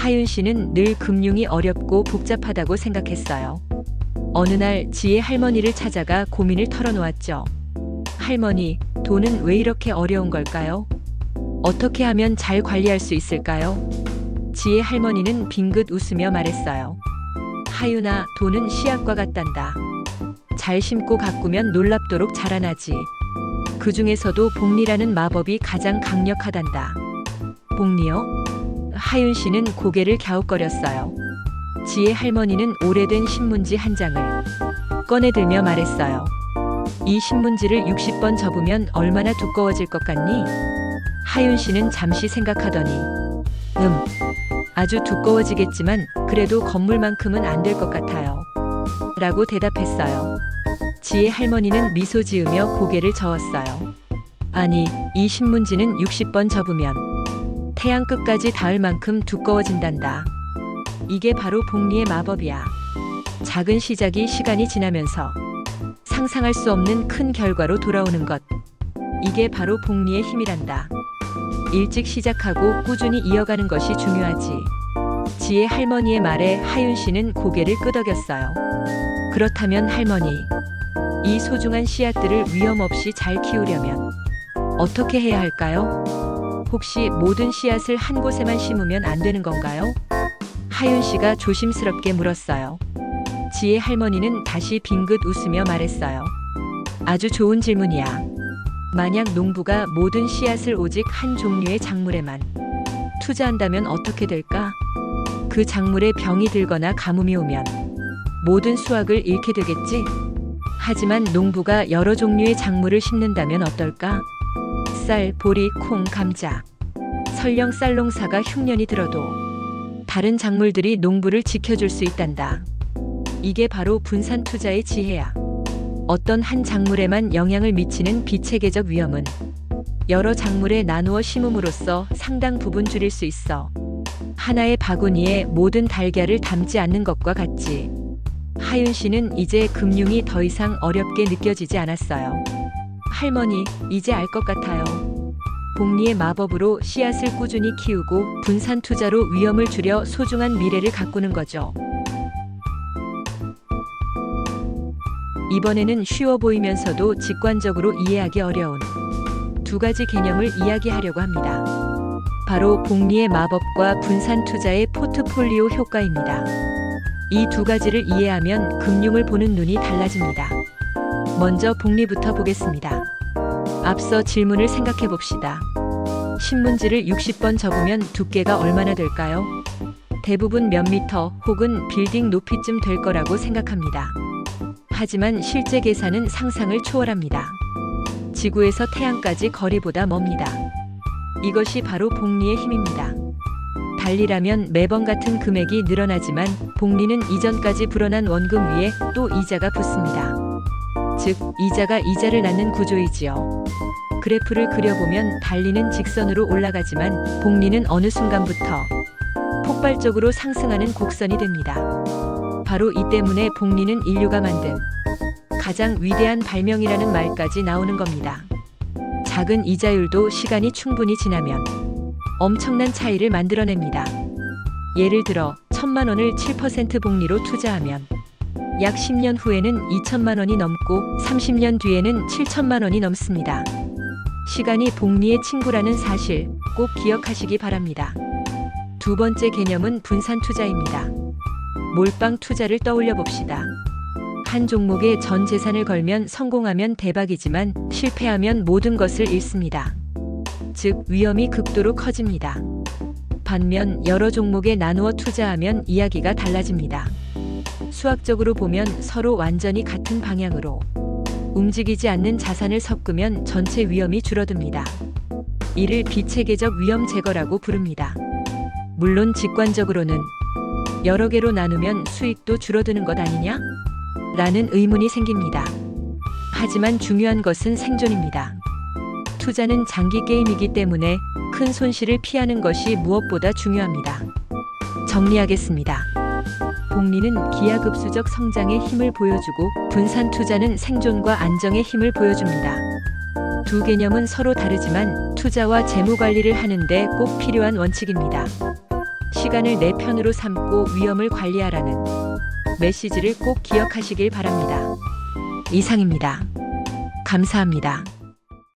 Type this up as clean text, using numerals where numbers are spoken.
하윤 씨는 늘 금융이 어렵고 복잡하다고 생각했어요. 어느 날 지혜 할머니를 찾아가 고민을 털어놓았죠. 할머니, 돈은 왜 이렇게 어려운 걸까요? 어떻게 하면 잘 관리할 수 있을까요? 지혜 할머니는 빙긋 웃으며 말했어요. 하윤아, 돈은 씨앗과 같단다. 잘 심고 가꾸면 놀랍도록 자라나지. 그 중에서도 복리라는 마법이 가장 강력하단다. 복리요? 하윤 씨는 고개를 갸웃거렸어요. 지혜 할머니는 오래된 신문지 한 장을 꺼내들며 말했어요. 이 신문지를 60번 접으면 얼마나 두꺼워질 것 같니? 하윤 씨는 잠시 생각하더니 아주 두꺼워지겠지만 그래도 건물만큼은 안 될 것 같아요. 라고 대답했어요. 지혜 할머니는 미소 지으며 고개를 저었어요. 아니, 이 신문지는 60번 접으면 태양 끝까지 닿을 만큼 두꺼워진단다. 이게 바로 복리의 마법이야. 작은 시작이 시간이 지나면서 상상할 수 없는 큰 결과로 돌아오는 것. 이게 바로 복리의 힘이란다. 일찍 시작하고 꾸준히 이어가는 것이 중요하지. 지혜 할머니의 말에 하윤 씨는 고개를 끄덕였어요. 그렇다면 할머니, 이 소중한 씨앗들을 위험 없이 잘 키우려면 어떻게 해야 할까요? 혹시 모든 씨앗을 한 곳에만 심으면 안 되는 건가요? 하윤 씨가 조심스럽게 물었어요. 지혜 할머니는 다시 빙긋 웃으며 말했어요. 아주 좋은 질문이야. 만약 농부가 모든 씨앗을 오직 한 종류의 작물에만 투자한다면 어떻게 될까? 그 작물에 병이 들거나 가뭄이 오면 모든 수확을 잃게 되겠지? 하지만 농부가 여러 종류의 작물을 심는다면 어떨까? 쌀, 보리, 콩, 감자. 설령 쌀 농사가 흉년이 들어도 다른 작물들이 농부를 지켜줄 수 있단다. 이게 바로 분산 투자의 지혜야. 어떤 한 작물에만 영향을 미치는 비체계적 위험은 여러 작물에 나누어 심음으로써 상당 부분 줄일 수 있어. 하나의 바구니에 모든 달걀을 담지 않는 것과 같지. 하윤 씨는 이제 금융이 더 이상 어렵게 느껴지지 않았어요. 할머니, 이제 알 것 같아요. 복리의 마법으로 씨앗을 꾸준히 키우고 분산 투자로 위험을 줄여 소중한 미래를 가꾸는 거죠. 이번에는 쉬워 보이면서도 직관적으로 이해하기 어려운 두 가지 개념을 이야기하려고 합니다. 바로 복리의 마법과 분산 투자의 포트폴리오 효과입니다. 이 두 가지를 이해하면 금융을 보는 눈이 달라집니다. 먼저 복리부터 보겠습니다. 앞서 질문을 생각해 봅시다. 신문지를 60번 접으면 두께가 얼마나 될까요? 대부분 몇 미터 혹은 빌딩 높이쯤 될 거라고 생각합니다. 하지만 실제 계산은 상상을 초월합니다. 지구에서 태양까지 거리보다 멉니다. 이것이 바로 복리의 힘입니다. 달리라면 매번 같은 금액이 늘어나지만 복리는 이전까지 불어난 원금 위에 또 이자가 붙습니다. 즉, 이자가 이자를 낳는 구조이지요. 그래프를 그려보면 달리는 직선으로 올라가지만 복리는 어느 순간부터 폭발적으로 상승하는 곡선이 됩니다. 바로 이 때문에 복리는 인류가 만든 가장 위대한 발명이라는 말까지 나오는 겁니다. 작은 이자율도 시간이 충분히 지나면 엄청난 차이를 만들어냅니다. 예를 들어 1,000만 원을 7% 복리로 투자하면 약 10년 후에는 2,000만 원이 넘고 30년 뒤에는 7,000만 원이 넘습니다. 시간이 복리의 친구라는 사실 꼭 기억하시기 바랍니다. 두 번째 개념은 분산 투자입니다. 몰빵 투자를 떠올려 봅시다. 한 종목에 전 재산을 걸면 성공하면 대박이지만 실패하면 모든 것을 잃습니다. 즉, 위험이 극도로 커집니다. 반면 여러 종목에 나누어 투자하면 이야기가 달라집니다. 수학적으로 보면 서로 완전히 같은 방향으로 움직이지 않는 자산을 섞으면 전체 위험이 줄어듭니다. 이를 비체계적 위험 제거라고 부릅니다. 물론 직관적으로는 여러 개로 나누면 수익도 줄어드는 것 아니냐? 라는 의문이 생깁니다. 하지만 중요한 것은 생존입니다. 투자는 장기 게임이기 때문에 큰 손실을 피하는 것이 무엇보다 중요합니다. 정리하겠습니다. 복리는 기하급수적 성장의 힘을 보여주고 분산 투자는 생존과 안정의 힘을 보여줍니다. 두 개념은 서로 다르지만 투자와 재무 관리를 하는데 꼭 필요한 원칙입니다. 시간을 내 편으로 삼고 위험을 관리하라는 메시지를 꼭 기억하시길 바랍니다. 이상입니다. 감사합니다.